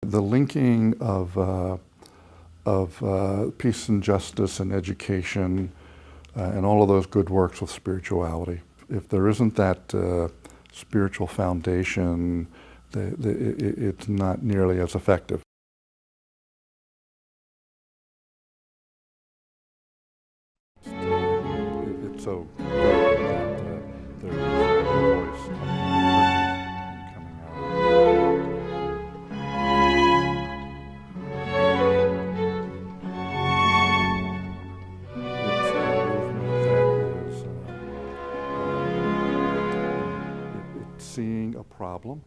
The linking of peace and justice and education and all of those good works with spirituality. If there isn't that spiritual foundation, it's not nearly as effective. It's so good that there is a voice coming out. It's a movement that is it's seeing a problem.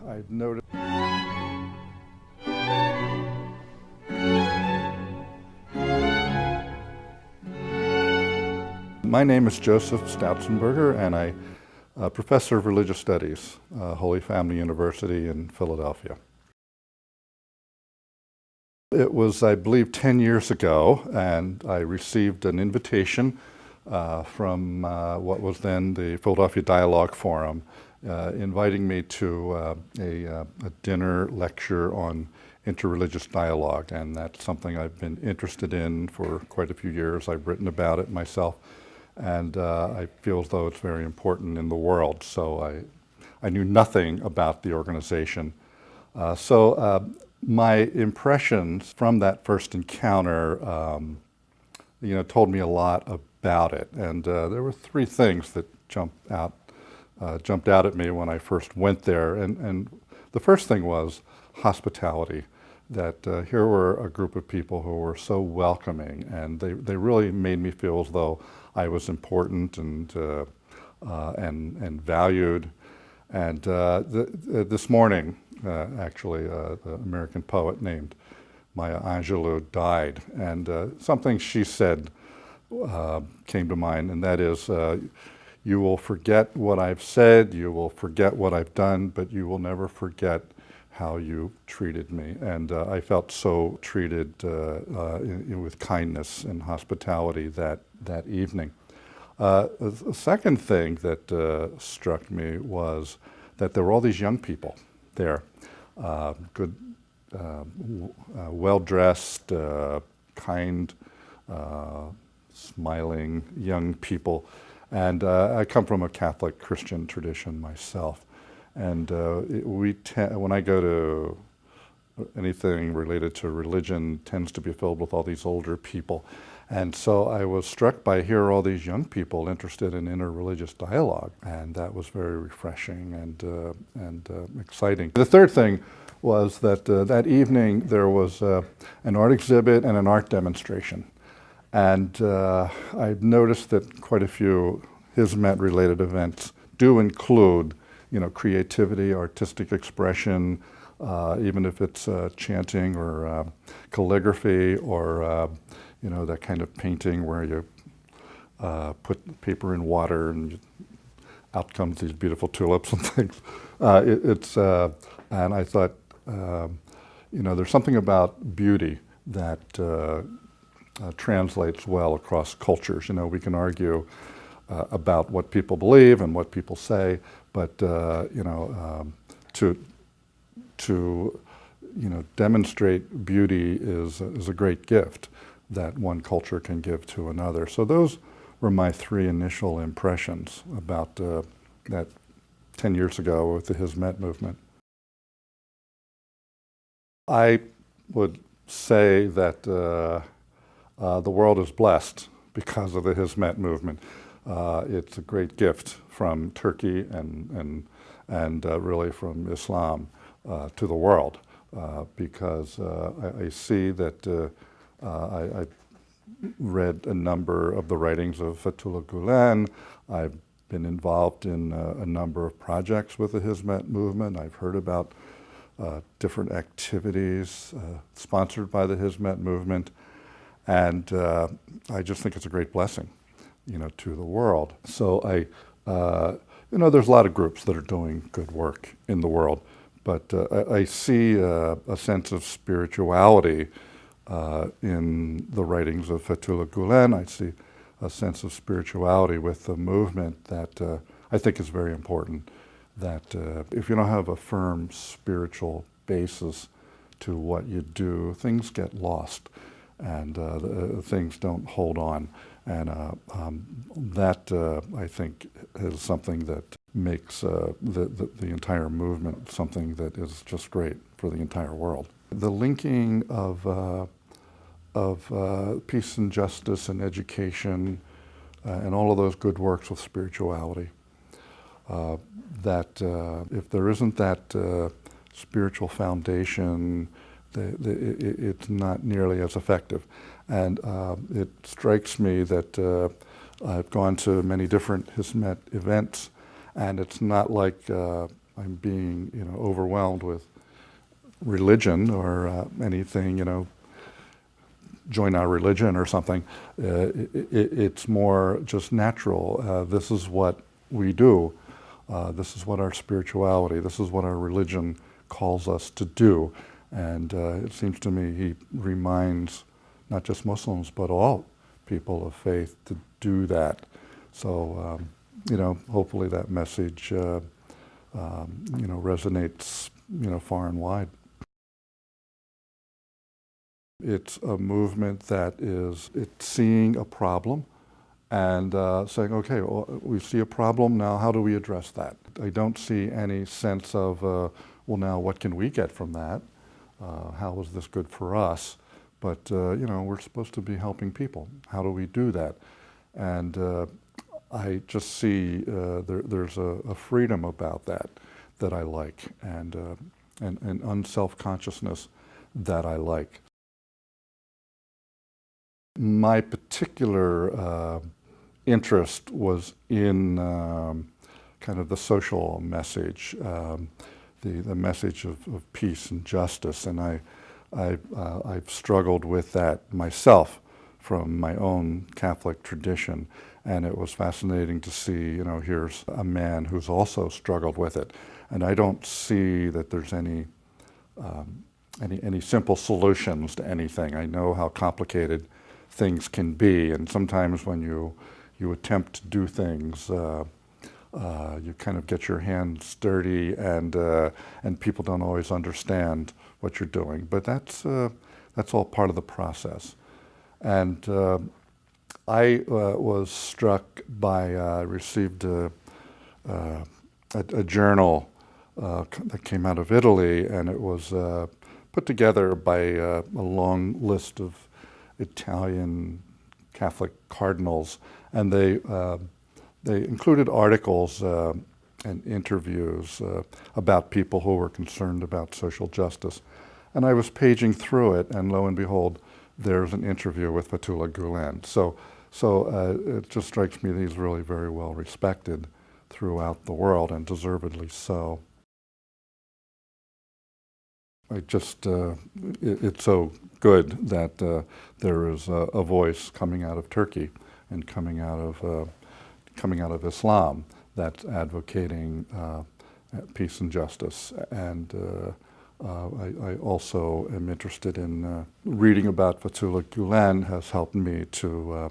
I've noticed My name is Joseph Stoutzenberger, and I'm a professor of religious studies, Holy Family University in Philadelphia. It was, I believe, 10 years ago, and I received an invitation from what was then the Philadelphia Dialogue Forum, inviting me to a dinner lecture on interreligious dialogue, and that's something I've been interested in for quite a few years. I've written about it myself, and I feel as though it's very important in the world. So I knew nothing about the organization. My impressions from that first encounter, told me a lot about it, and there were three things that jumped out at me when I first went there. And the first thing was hospitality, that here were a group of people who were so welcoming, and they really made me feel as though I was important and valued. And this morning, actually, the American poet named Maya Angelou died, and something she said came to mind, and that is, you will forget what I've said, you will forget what I've done, but you will never forget how you treated me. And I felt so treated with kindness and hospitality that evening. The second thing that struck me was that there were all these young people there, good, well-dressed, kind, smiling young people. And I come from a Catholic Christian tradition myself. And when I go to anything related to religion, tends to be filled with all these older people. And so I was struck by hearing all these young people interested in interreligious dialogue, and that was very refreshing and exciting. The third thing was that that evening there was an art exhibit and an art demonstration. And I've noticed that quite a few Hizmet-related events do include creativity, artistic expression, even if it's chanting or calligraphy or that kind of painting where you put paper in water and out comes these beautiful tulips and things. And I thought, there's something about beauty that translates well across cultures. We can argue about what people believe and what people say, but to demonstrate beauty is a great gift that one culture can give to another. So those were my three initial impressions about that 10 years ago with the Hizmet movement. I would say that the world is blessed because of the Hizmet movement. It's a great gift from Turkey and really from Islam to the world, because I see that I read a number of the writings of Fethullah Gulen. I've been involved in a number of projects with the Hizmet movement. I've heard about different activities sponsored by the Hizmet movement, and I just think it's a great blessing, to the world. So there's a lot of groups that are doing good work in the world, But I see a sense of spirituality in the writings of Fethullah Gulen. I see a sense of spirituality with the movement that I think is very important. That if you don't have a firm spiritual basis to what you do, things get lost, and things don't hold on. And that, I think, is something that makes the entire movement something that is just great for the entire world. The linking of peace and justice and education and all of those good works with spirituality. That if there isn't that spiritual foundation, it's not nearly as effective. And it strikes me that I've gone to many different Hizmet events, and it's not like I'm being, overwhelmed with religion or anything, join our religion or something. It's more just natural. This is what we do. This is what our spirituality, this is what our religion calls us to do. And it seems to me he reminds not just Muslims, but all people of faith to do that. So, hopefully that message, resonates, far and wide. It's a movement that it's seeing a problem and saying, okay, well, we see a problem, now how do we address that? I don't see any sense of, well, now what can we get from that? How is this good for us? But, we're supposed to be helping people. How do we do that? And I just see there's a freedom about that I like, and an unself-consciousness that I like. My particular interest was in kind of the social message, the message of peace and justice, and I've struggled with that myself from my own Catholic tradition, and it was fascinating to see, here's a man who's also struggled with it, and I don't see that there's any simple solutions to anything. I know how complicated things can be, and sometimes when you attempt to do things, you kind of get your hands dirty, and people don't always understand what you're doing. But that's all part of the process. And I was struck by received a journal that came out of Italy, and it was put together by a long list of Italian Catholic cardinals, and they included articles and interviews about people who were concerned about social justice. And I was paging through it, and lo and behold, there's an interview with Fethullah Gulen. So it just strikes me that he's really very well respected throughout the world, and deservedly so. It's so good that there is a voice coming out of Turkey and coming out of Islam that's advocating peace and justice. And I also am interested in reading about Fethullah Gulen has helped me to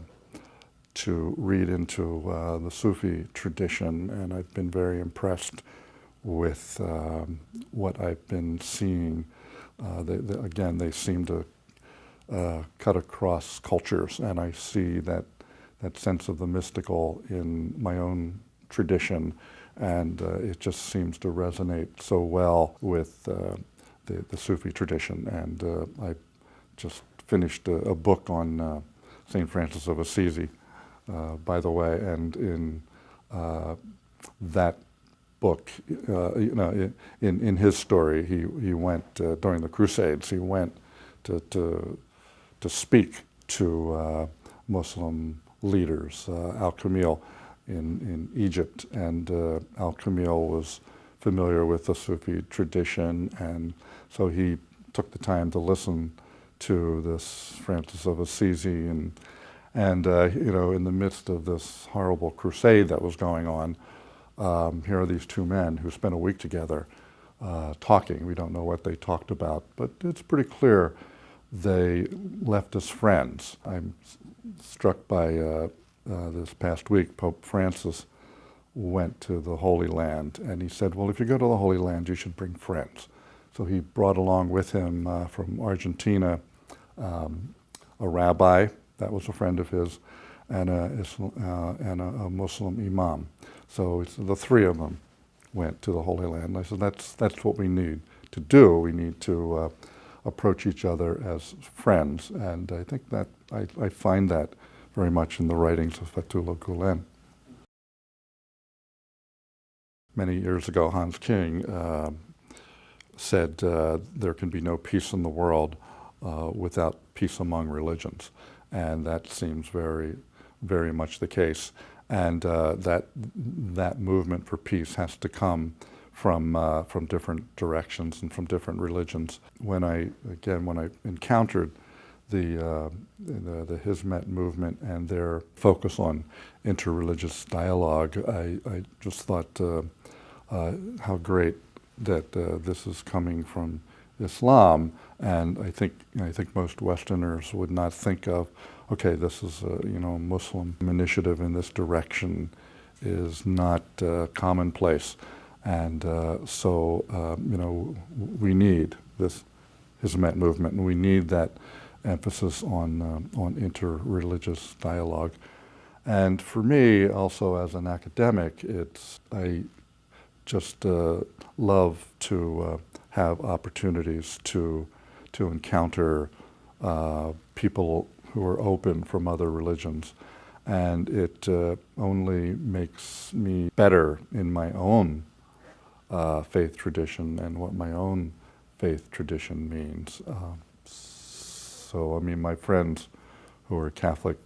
read into the Sufi tradition, and I've been very impressed with what I've been seeing. Again, they seem to cut across cultures, and I see that sense of the mystical in my own tradition, and it just seems to resonate so well with the Sufi tradition. And I just finished a book on St. Francis of Assisi, by the way, and in that book, in his story, he went during the Crusades. He went to speak to Muslim leaders, Al-Kamil in Egypt, and Al-Kamil was familiar with the Sufi tradition, and so he took the time to listen to this Francis of Assisi, and in the midst of this horrible crusade that was going on, here are these two men who spent a week together talking. We don't know what they talked about, but it's pretty clear they left as friends. I'm struck by this past week, Pope Francis went to the Holy Land, and he said, well, if you go to the Holy Land, you should bring friends. So he brought along with him from Argentina a rabbi, that was a friend of his, and a Muslim imam. So the three of them went to the Holy Land. And I said, that's what we need to do. We need to approach each other as friends. And I think that I find that very much in the writings of Fethullah Gulen. Many years ago, Hans King said there can be no peace in the world without peace among religions. And that seems very, very much the case. And that movement for peace has to come from different directions and from different religions. When I encountered the Hizmet movement and their focus on interreligious dialogue, I just thought how great that this is coming from Islam, and I think most Westerners would not think of, okay, this is a Muslim initiative in this direction is not commonplace, and so we need this Hizmet movement, and we need that emphasis on interreligious dialogue. And for me, also as an academic, I just love to have opportunities to encounter people who are open from other religions, and it only makes me better in my own faith tradition and what my own faith tradition means. So I mean, my friends who are Catholic,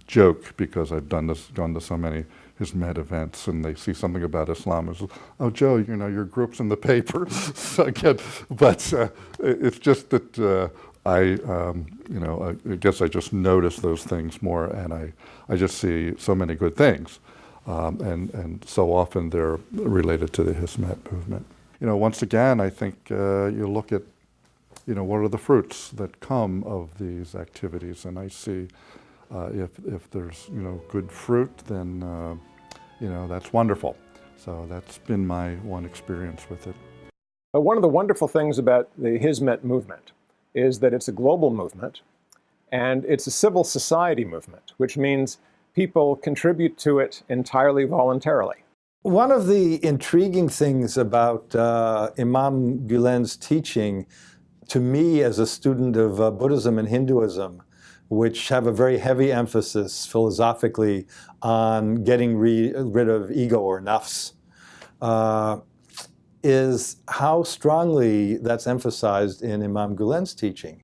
joke because I've gone to so many Hizmet events, and they see something about Islam and say, "Oh, Joe, your group's in the paper." So but it's just that I guess I just notice those things more, and I just see so many good things, and so often they're related to the Hizmet movement. Once again, I think you look at what are the fruits that come of these activities, and I see if there's good fruit, then that's wonderful. So that's been my one experience with it. One of the wonderful things about the Hizmet movement is that it's a global movement, and it's a civil society movement, which means people contribute to it entirely voluntarily. One of the intriguing things about Imam Gulen's teaching, to me as a student of Buddhism and Hinduism, which have a very heavy emphasis philosophically on getting rid of ego or nafs, is how strongly that's emphasized in Imam Gulen's teaching.